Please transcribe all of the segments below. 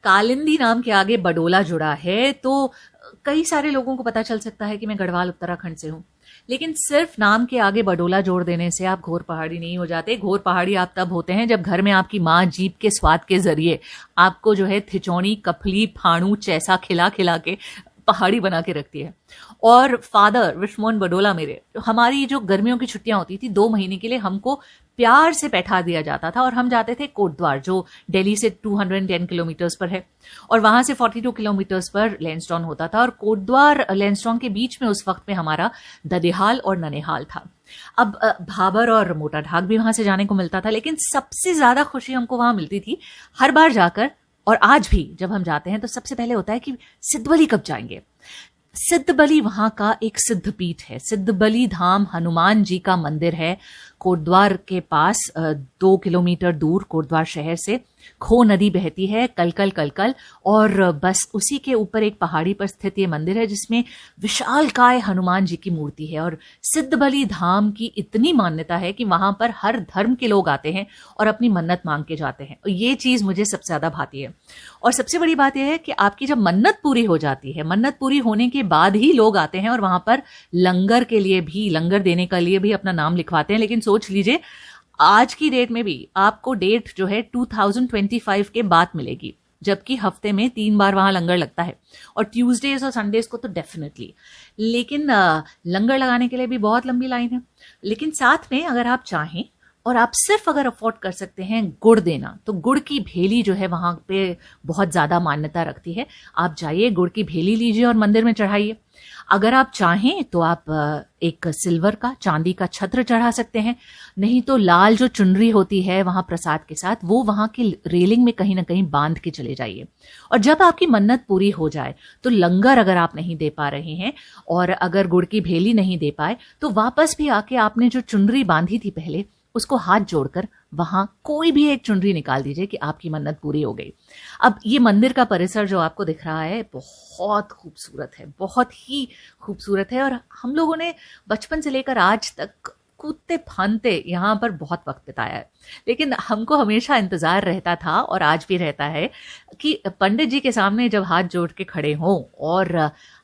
कालिंदी नाम के आगे बडोला जुड़ा है, तो कई सारे लोगों को पता चल सकता है कि मैं गढ़वाल उत्तराखंड से हूँ, लेकिन सिर्फ नाम के आगे बडोला जोड़ देने से आप घोर पहाड़ी नहीं हो जाते। घोर पहाड़ी आप तब होते हैं जब घर में आपकी माँ जीभ के स्वाद के जरिए आपको जो है थिचौनी, कफली, फाणू, चैसा खिला खिला के पहाड़ी बना के रखती है। और फादर विश्वमोहन बडोला मेरे, हमारी जो गर्मियों की छुट्टियां होती थी 2 महीने के लिए, हमको प्यार से बैठा दिया जाता था और हम जाते थे कोटद्वार, जो दिल्ली से 210 किलोमीटर्स पर है, और वहां से 42 किलोमीटर्स पर लैंसडाउन होता था। और कोटद्वार लैंसडाउन के बीच में उस वक्त में हमारा ददेहाल और ननिहाल था। अब भाबर और मोटा ढाक भी वहां से जाने को मिलता था, लेकिन सबसे ज्यादा खुशी हमको वहां मिलती थी हर बार जाकर, और आज भी जब हम जाते हैं तो सबसे पहले होता है कि सिद्धबली कब जाएंगे। सिद्धबली वहां का एक सिद्ध पीठ है। सिद्धबली धाम हनुमान जी का मंदिर है। कोटद्वार के पास 2 किलोमीटर दूर कोटद्वार शहर से खो नदी बहती है, कलकल कलकल, और बस उसी के ऊपर एक पहाड़ी पर स्थित ये मंदिर है जिसमें विशालकाय हनुमान जी की मूर्ति है। और सिद्धबली धाम की इतनी मान्यता है कि वहां पर हर धर्म के लोग आते हैं और अपनी मन्नत मांग के जाते हैं। और ये चीज मुझे सबसे ज्यादा भाती है। और सबसे बड़ी बात यह है कि आपकी जब मन्नत पूरी हो जाती है, मन्नत पूरी होने के बाद ही लोग आते हैं और वहां पर लंगर के लिए भी, लंगर देने के लिए भी अपना नाम लिखवाते हैं। लेकिन सोच लीजिए आज की डेट में भी आपको डेट जो है 2025 के बाद मिलेगी, जबकि हफ्ते में 3 बार वहां लंगर लगता है, और ट्यूसडेज और संडेज को तो डेफिनेटली। लेकिन लंगर लगाने के लिए भी बहुत लंबी लाइन है। लेकिन साथ में अगर आप चाहें और आप सिर्फ अगर अफोर्ड कर सकते हैं गुड़ देना, तो गुड़ की भेली जो है वहां पे बहुत ज्यादा मान्यता रखती है। आप जाइए, गुड़ की भेली लीजिए और मंदिर में चढ़ाइए। अगर आप चाहें तो आप एक सिल्वर का, चांदी का छत्र चढ़ा सकते हैं, नहीं तो लाल जो चुनरी होती है वहां प्रसाद के साथ, वो वहां की रेलिंग में कहीं ना कहीं बांध के चले जाइए। और जब आपकी मन्नत पूरी हो जाए तो लंगर अगर आप नहीं दे पा रहे हैं और अगर गुड़ की भेली नहीं दे पाए, तो वापस भी आके आपने जो चुनरी बांधी थी पहले, उसको हाथ जोड़कर वहां कोई भी एक चुनरी निकाल दीजिए कि आपकी मन्नत पूरी हो गई। अब ये मंदिर का परिसर जो आपको दिख रहा है बहुत खूबसूरत है, बहुत ही खूबसूरत है। और हम लोगों ने बचपन से लेकर आज तक कूदते फांदते यहाँ पर बहुत वक्त बिताया है। लेकिन हमको हमेशा इंतजार रहता था और आज भी रहता है कि पंडित जी के सामने जब हाथ जोड़ के खड़े हों और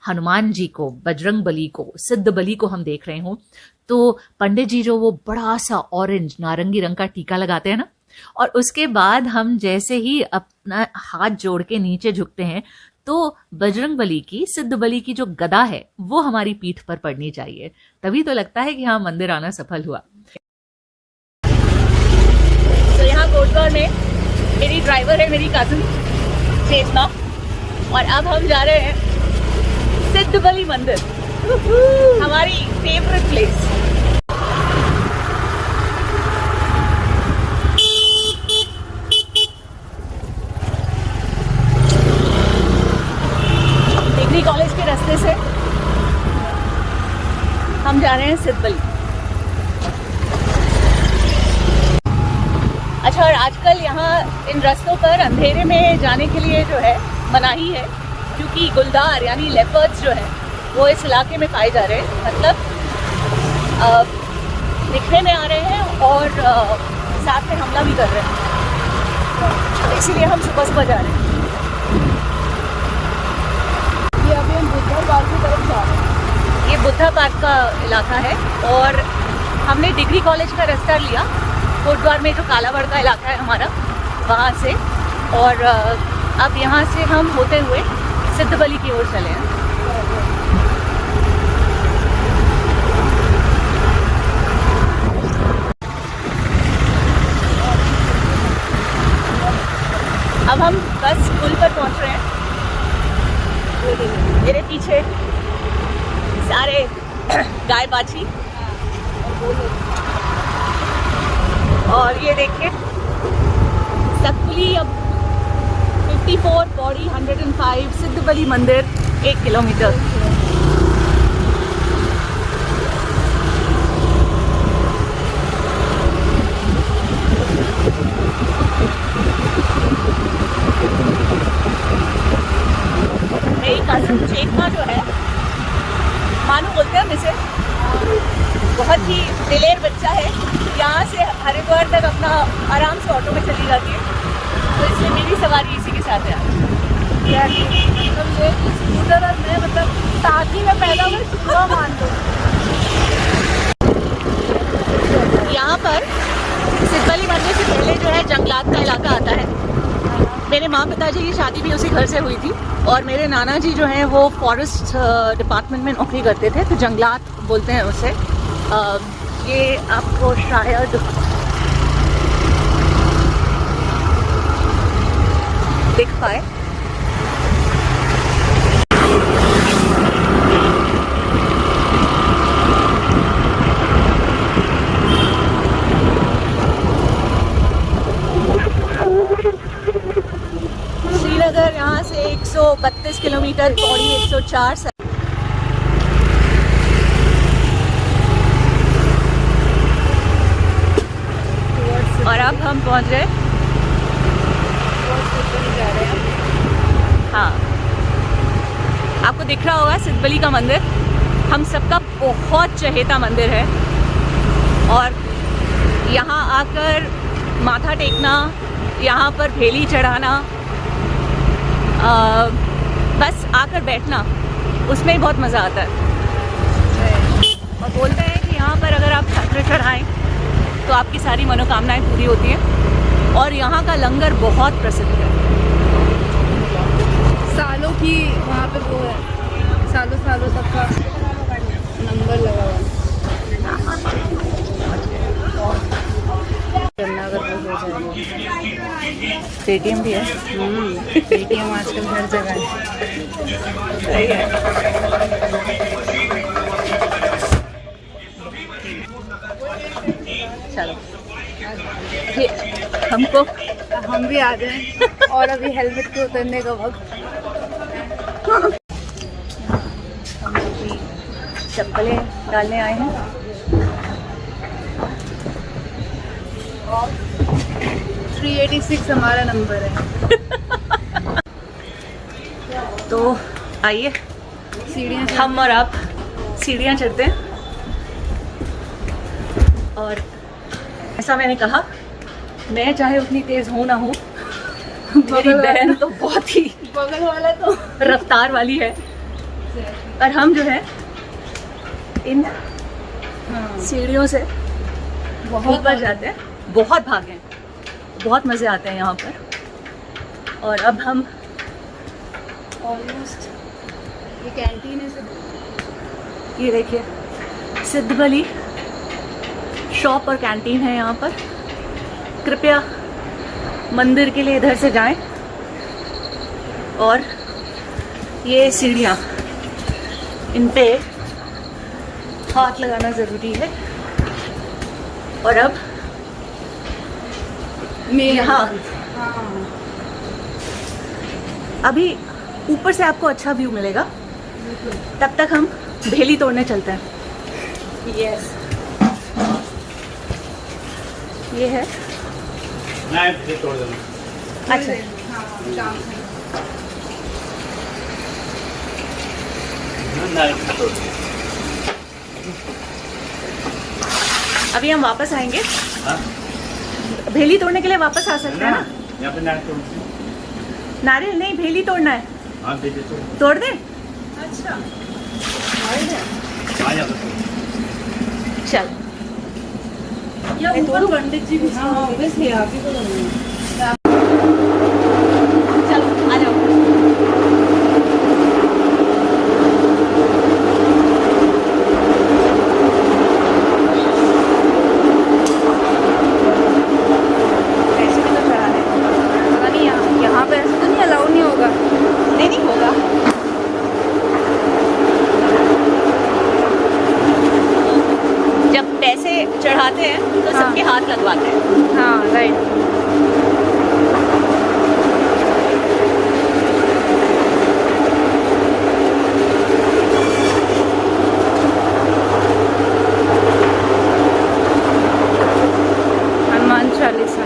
हनुमान जी को, बजरंग बली को, सिद्ध बली को हम देख रहे हों, तो पंडित जी जो वो बड़ा सा ऑरेंज नारंगी रंग का टीका लगाते हैं ना, और उसके बाद हम जैसे ही अपना हाथ जोड़ के नीचे झुकते हैं, तो बजरंग बली की, सिद्ध बली की जो गदा है वो हमारी पीठ पर पड़नी चाहिए। तभी तो लगता है कि हाँ, मंदिर आना सफल हुआ। तो यहाँ कोटद्वार में मेरी ड्राइवर है, मेरी कजिन चेतना, और अब हम जा रहे हैं सिद्ध बली मंदिर, हमारी फेवरेट प्लेस। डिग्री कॉलेज के रास्ते से हम जा रहे हैं सिद्ध बली। अच्छा, और आजकल यहाँ इन रास्तों पर अंधेरे में जाने के लिए जो है मनाही है, क्योंकि गुलदार यानी लेपर्ड्स जो है वो इस इलाके में पाए जा रहे हैं। मतलब दिखने में आ रहे हैं और साथ में हमला भी कर रहे हैं, तो इसीलिए हम सुबह सुबह जा रहे हैं। ये अभी हम बुद्धा पार्क की तरफ जा रहे हैं। ये बुद्धा पार्क का इलाका है और हमने डिग्री कॉलेज का रास्ता लिया कोटद्वार में, जो कालावड़ का इलाका है हमारा, वहाँ से। और अब यहाँ से हम होते हुए सिद्ध बली की ओर चले हैं। अब हम बस पुल पर पहुंच रहे हैं। मेरे पीछे सारे गाय बाछी, और ये देखिए सकली, अब 54 पौड़ी 105, सिद्ध बली मंदिर 1 किलोमीटर। मेरी कजिन चेतना जो है, मानो बोलते हैं हम इसे, बहुत ही दिलेर बच्चा है। यहाँ से हरिद्वार तक अपना आराम से ऑटो में चली जाती है, तो इसलिए मेरी सवारी इसी के जाते हैं आज। मतलब ये स्कूटर और मैं मतलब साथ ही में पैदा हुए शुरुआ मान लो। यहाँ पर सिद्धबली मंदिर से पहले जो है जंगलात का इलाका आता है। मेरे माँ पिताजी की शादी भी उसी घर से हुई थी और मेरे नाना जी जो हैं वो फॉरेस्ट डिपार्टमेंट में नौकरी करते थे, तो जंगलात बोलते हैं उसे। ये आपको शायद दिख पाए। श्रीनगर यहाँ से 132 किलोमीटर, पौड़ी 104। और अब हम पहुँच गए। हाँ, आपको दिख रहा होगा सिद्धबली का मंदिर, हम सबका बहुत चहेता मंदिर है। और यहाँ आकर माथा टेकना, यहाँ पर भेली चढ़ाना, बस आकर बैठना, उसमें ही बहुत मज़ा आता है। और बोलते हैं कि यहाँ पर अगर आप छत्र चढ़ाएँ तो आपकी सारी मनोकामनाएं पूरी होती हैं। और यहाँ का लंगर बहुत प्रसिद्ध है। सालों की वहाँ पे वो है, सालों सालों तक का नंबर लगा हुआ है। पेटीएम भी है। पेटीएम आजकल हर जगह है। सही है। चलो ये हमको, हम भी आ जाएं। और अभी हेलमेट के उतरने का वक्त। हम अभी चप्पलें डालने आए हैं। 386 हमारा नंबर है। तो आइए सीढ़ियाँ हम और आप सीढ़ियाँ चढ़ते हैं। और ऐसा मैंने कहा, मैं चाहे उतनी तेज हूँ ना हूँ, मेरी बहन तो बहुत ही बगल वाला तो रफ्तार वाली है। और हम जो है इन सीढ़ियों से बहुत ऊपर जाते हैं, बहुत भागे हैं, बहुत मज़े आते हैं यहाँ पर। और अब हम ऑलमोस्ट, ये कैंटीन है, ये देखिए सिद्धबली शॉप और कैंटीन है यहाँ पर। कृपया मंदिर के लिए इधर से जाएं। और ये सीढ़ियाँ, इन पे हाथ लगाना ज़रूरी है। और अब यहाँ अभी ऊपर से आपको अच्छा व्यू मिलेगा, तब तक हम भेली तोड़ने चलते हैं। यस, ये है। तोड़ देना। अच्छा, अभी हम वापस आएंगे। भेली तोड़ने के लिए वापस आ सकते हैं ना? यहाँ पे नारियल नारियल नहीं, भेली तोड़ना है। हाँ, दे दे तोड़ दे। अच्छा, आ जाओ। चल, या ऊपर पंडित जी भी। हाँ, ऑब्वियसली आप ही को लगेगा। चलो आ जाओ। ऐसे भी तो चढ़ा है। पता नहीं यहाँ पे ऐसे तो नहीं अलाउ नहीं होगा। नहीं नहीं होगा। जब पैसे चढ़ाते हैं तो सबके हाथ लगवाते हैं। हाँ, राइट। हनुमान चालीसा।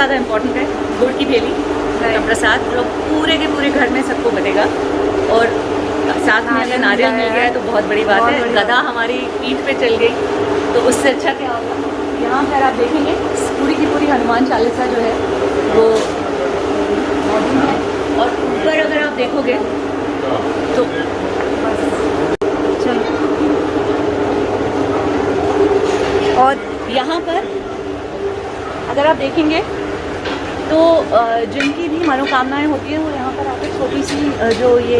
ज़्यादा इम्पोर्टेंट है गुड़ की भेली का प्रसाद, जो पूरे के पूरे घर में सबको बनेगा। और साथ में अगर नारियल मिल गया है तो बहुत बड़ी बात है। गदा हमारी पीठ पे चल गई तो उससे अच्छा क्या होगा। यहाँ पर आप देखेंगे पूरी की पूरी हनुमान चालीसा जो है वो मौजूद है। और ऊपर अगर आप देखोगे तो और यहाँ पर अगर आप देखेंगे तो जिनकी भी मनोकामनाएं होती हैं वो यहाँ पर आकर छोटी सी जो ये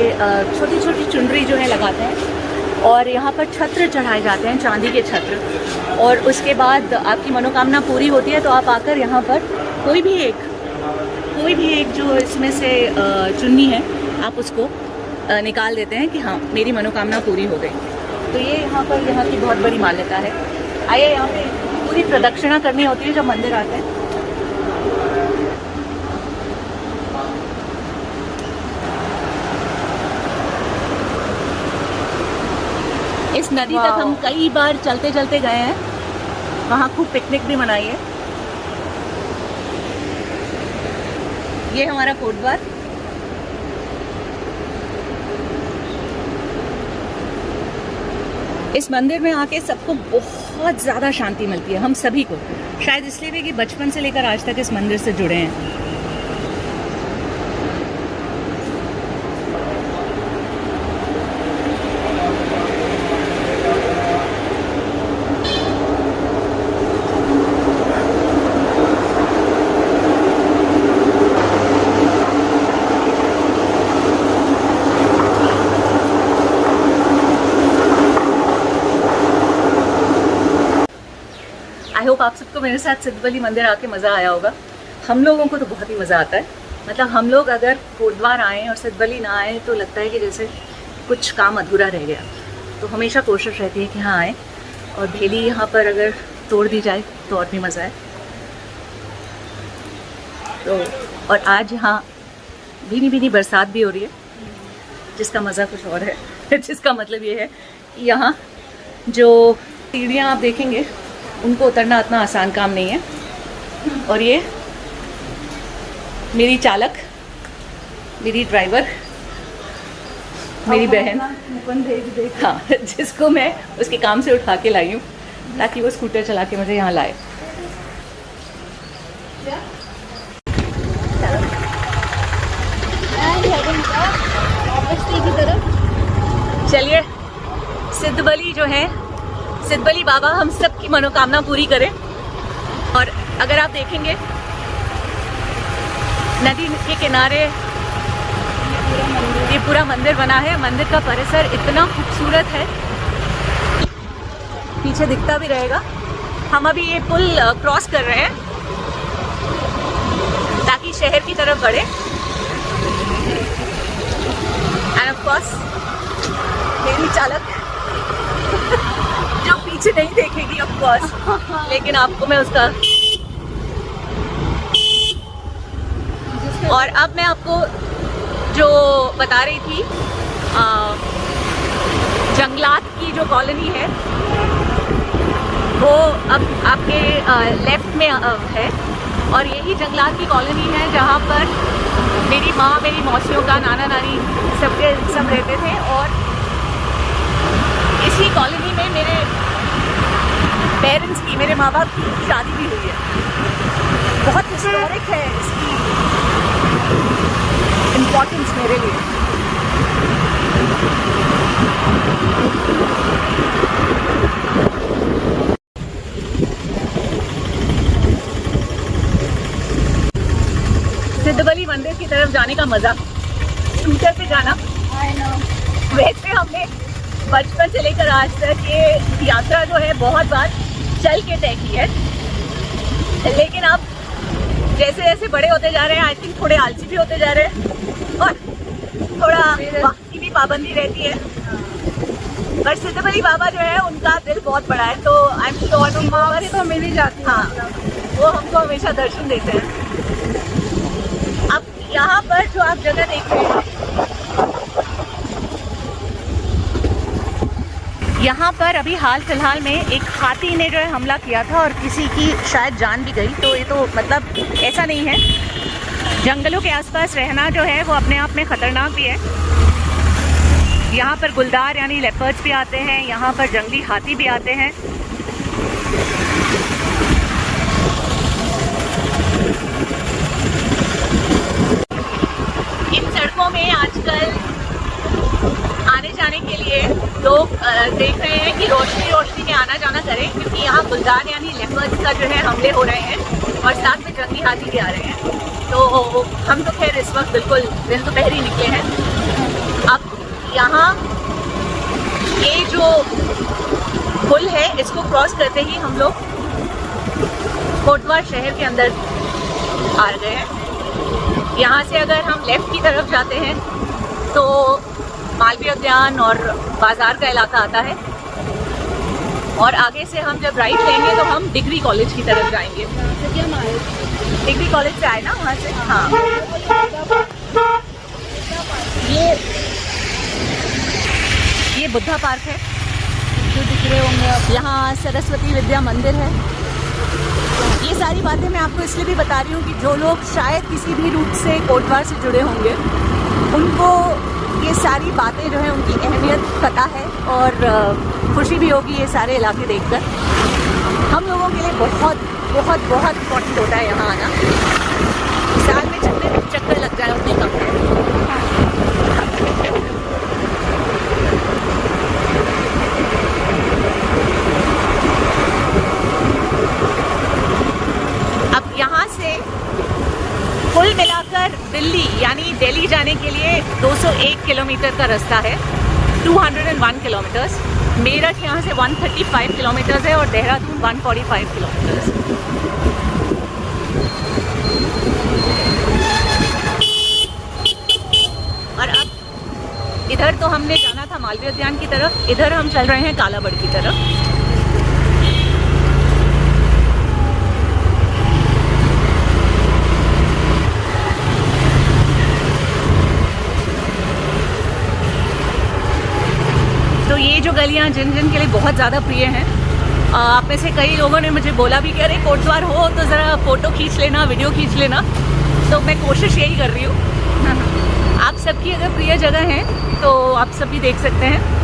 छोटी छोटी चुनरी जो है लगाते हैं और यहाँ पर छत्र चढ़ाए जाते हैं, चांदी के छत्र। और उसके बाद आपकी मनोकामना पूरी होती है तो आप आकर यहाँ पर कोई भी एक जो इसमें से चुन्नी है आप उसको निकाल देते हैं कि हाँ मेरी मनोकामना पूरी हो गई। तो ये यहाँ पर यहाँ की बहुत बड़ी मान्यता है। आइए, यहाँ पे पूरी प्रदक्षिणा करनी होती है जब मंदिर आते हैं। इस नदी तक हम कई बार चलते चलते गए हैं, वहाँ खूब पिकनिक भी मनाई है। ये हमारा कोट द्वार। इस मंदिर में आके सबको बहुत ज़्यादा शांति मिलती है, हम सभी को। शायद इसलिए भी कि बचपन से लेकर आज तक इस मंदिर से जुड़े हैं। आई होप आप सबको मेरे साथ सिद्धबली मंदिर आके मज़ा आया होगा। हम लोगों को तो बहुत ही मज़ा आता है। मतलब हम लोग अगर कोटद्वार आएँ और सिद्धबली ना आए तो लगता है कि जैसे कुछ काम अधूरा रह गया। तो हमेशा कोशिश रहती है कि हाँ आएँ, और भेली यहाँ पर अगर तोड़ दी जाए तो और भी मज़ा है। तो और आज यहाँ भीनी भीनी बरसात भी हो रही है, जिसका मज़ा कुछ और है। जिसका मतलब ये है कि यहाँ जो सीढ़ियाँ आप देखेंगे उनको उतरना इतना आसान काम नहीं है। और ये मेरी चालक, मेरी ड्राइवर, मेरी बहन, हाँ, जिसको मैं उसके काम से उठा के लाई हूँ ताकि वो स्कूटर चला के मुझे यहाँ लाए। चलिए, सिद्धबली जो है, सिद्धबली बाबा हम सब की मनोकामना पूरी करें। और अगर आप देखेंगे नदी के किनारे ये पूरा मंदिर बना है। मंदिर का परिसर इतना खूबसूरत है, पीछे दिखता भी रहेगा। हम अभी ये पुल क्रॉस कर रहे हैं ताकि शहर की तरफ बढ़े। एंड ऑफ कोर्स मेरी चालक जो पीछे नहीं देखेगी ऑफ कोर्स, लेकिन आपको मैं उसका। और अब मैं आपको जो बता रही थी, जंगलात की जो कॉलोनी है वो अब आपके लेफ्ट में है। और यही जंगलात की कॉलोनी है जहाँ पर मेरी माँ, मेरी मौसियों का, नाना नानी सब रहते थे। और इसी कॉलोनी में मेरे पेरेंट्स की, मेरे माँ बाप की शादी भी हुई है। बहुत हिस्टोरिक है इसकी इम्पोर्टेंस मेरे लिए। सिद्धबली मंदिर की तरफ जाने का मजा, स्कूटर पे जाना। वैसे हमने बचपन से लेकर आज तक ये यात्रा जो है बहुत बार चल के तय की है, लेकिन अब जैसे जैसे बड़े होते जा रहे हैं आई थिंक थोड़े आलसी भी होते जा रहे हैं और थोड़ा वक्त की भी पाबंदी रहती है। पर सिद्धबली बाबा जो है उनका दिल बहुत बड़ा है, तो आई एम श्योर तो मिल ही जाती। हाँ, वो हमको हमेशा दर्शन देते हैं। अब यहाँ पर जो आप जगह देख रहे हैं यहाँ पर अभी हाल फिलहाल में एक हाथी ने जो है हमला किया था और किसी की शायद जान भी गई। तो ये तो मतलब ऐसा नहीं है, जंगलों के आसपास रहना जो है वो अपने आप में ख़तरनाक भी है। यहाँ पर गुलदार यानी लेपर्ड्स भी आते हैं, यहाँ पर जंगली हाथी भी आते हैं। इन सड़कों में आजकल आने जाने के लिए लोग देख रहे हैं कि रोशनी में आना जाना करें, क्योंकि यहाँ गुलदार यानी लेपर्ड्स का जो है हमले हो रहे हैं और साथ में जंगली हाथी भी आ रहे हैं। तो हम तो खैर इस वक्त बिल्कुल दिन दोपहर ही निकले हैं। अब यहाँ ये जो पुल है इसको क्रॉस करते ही हम लोग कोटद्वार शहर के अंदर आ गए हैं। यहाँ से अगर हम लेफ्ट की तरफ जाते हैं तो मालवीय उद्यान और बाजार का इलाका आता है, और आगे से हम जब राइट लेंगे तो हम डिग्री कॉलेज की तरफ जाएंगे। डिग्री कॉलेज से आए ना वहाँ से। हाँ, ये बुद्धा पार्क है जो दिख रहे होंगे आप। यहाँ सरस्वती विद्या मंदिर है। ये सारी बातें मैं आपको इसलिए भी बता रही हूँ कि जो लोग शायद किसी भी रूप से कोटद्वार से जुड़े होंगे उनको ये सारी बातें जो है उनकी अहमियत पता है, और खुशी भी होगी ये सारे इलाके देखकर। हम लोगों के लिए बहुत बहुत बहुत इम्पोर्टेंट होता है यहाँ आना। साल में जितने भी चक्कर लग जाए उतने कम है। अब यहाँ से कुल मिलाकर दिल्ली यानी दिल्ली जाने के लिए 201 किलोमीटर का रास्ता है, 201 किलोमीटर्स। मेरठ यहाँ से 135 किलोमीटर्स है और देहरादून 145 किलोमीटर्स। और अब इधर तो हमने जाना था मालवीय उद्यान की तरफ, इधर हम चल रहे हैं कालाबड़ की तरफ। तो ये जो गलियां जिन जिन के लिए बहुत ज़्यादा प्रिय हैं, आप में से कई लोगों ने मुझे बोला भी कि अरे कोटद्वार हो तो ज़रा फ़ोटो खींच लेना, वीडियो खींच लेना। तो मैं कोशिश यही कर रही हूँ। आप सबकी अगर प्रिय जगह है तो आप सब भी देख सकते हैं।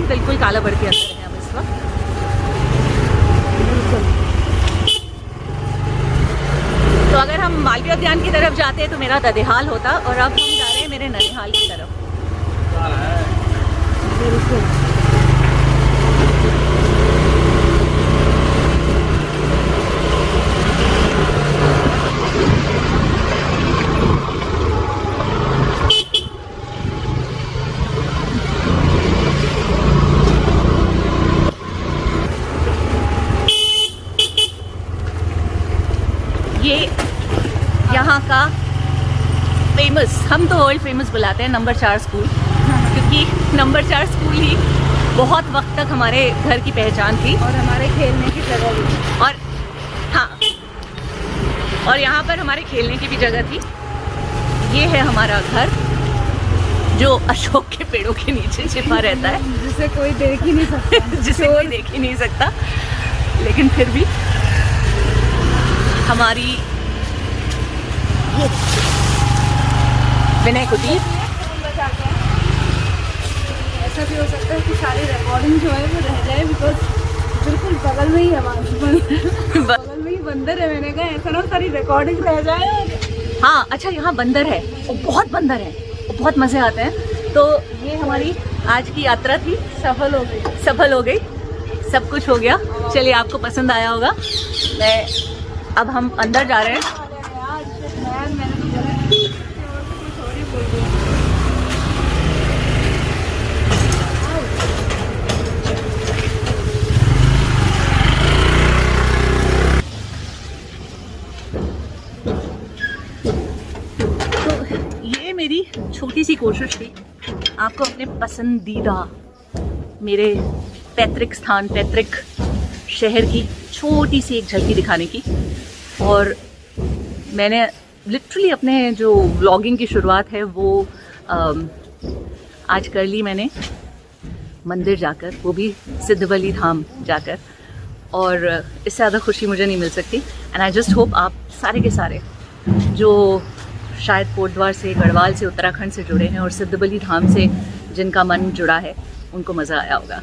बिल्कुल कालाबड़ के अंदर है अब इस वक्त। तो अगर हम मालवीय उद्यान की तरफ जाते तो मेरा ददेहाल होता, और अब हम जा रहे हैं मेरे ननिहाल की तरफ। ये यहाँ का फेमस, हम तो वर्ल्ड फेमस बुलाते हैं, नंबर 4 स्कूल, क्योंकि नंबर 4 स्कूल ही बहुत वक्त तक हमारे घर की पहचान थी और हमारे खेलने की जगह भी। और हाँ, और यहाँ पर हमारे खेलने की भी जगह थी। ये है हमारा घर जो अशोक के पेड़ों के नीचे छिपा रहता है, जिसे कोई देख ही नहीं सकता। जिसे कोई देख ही नहीं सकता, लेकिन फिर भी हमारी विनय कुटीर। ऐसा भी हो सकता है कि सारी रिकॉर्डिंग जो है वो रह जाए, बिकॉज बिल्कुल बगल में ही हमारे बगल में ही बंदर है। मैंने कहा ऐसा ना सारी रिकॉर्डिंग रह जाए। हाँ अच्छा, यहाँ बंदर है, बहुत बंदर है, बहुत मज़े आते हैं। तो ये हमारी आज की यात्रा थी, सफल हो गई, सब कुछ हो गया। चलिए, आपको पसंद आया होगा। अब हम अंदर जा रहे हैं। मेरी छोटी सी कोशिश थी आपको अपने पसंदीदा मेरे पैतृक स्थान, पैतृक शहर की छोटी सी एक झलकी दिखाने की। और मैंने लिटरली अपने जो व्लॉगिंग की शुरुआत है वो आज कर ली मैंने मंदिर जाकर, वो भी सिद्धवली धाम जाकर। और इससे ज़्यादा खुशी मुझे नहीं मिल सकती। एंड आई जस्ट होप आप सारे के सारे जो शायद कोटद्वार से, गढ़वाल से, उत्तराखंड से जुड़े हैं और सिद्धवली धाम से जिनका मन जुड़ा है, उनको मज़ा आया होगा।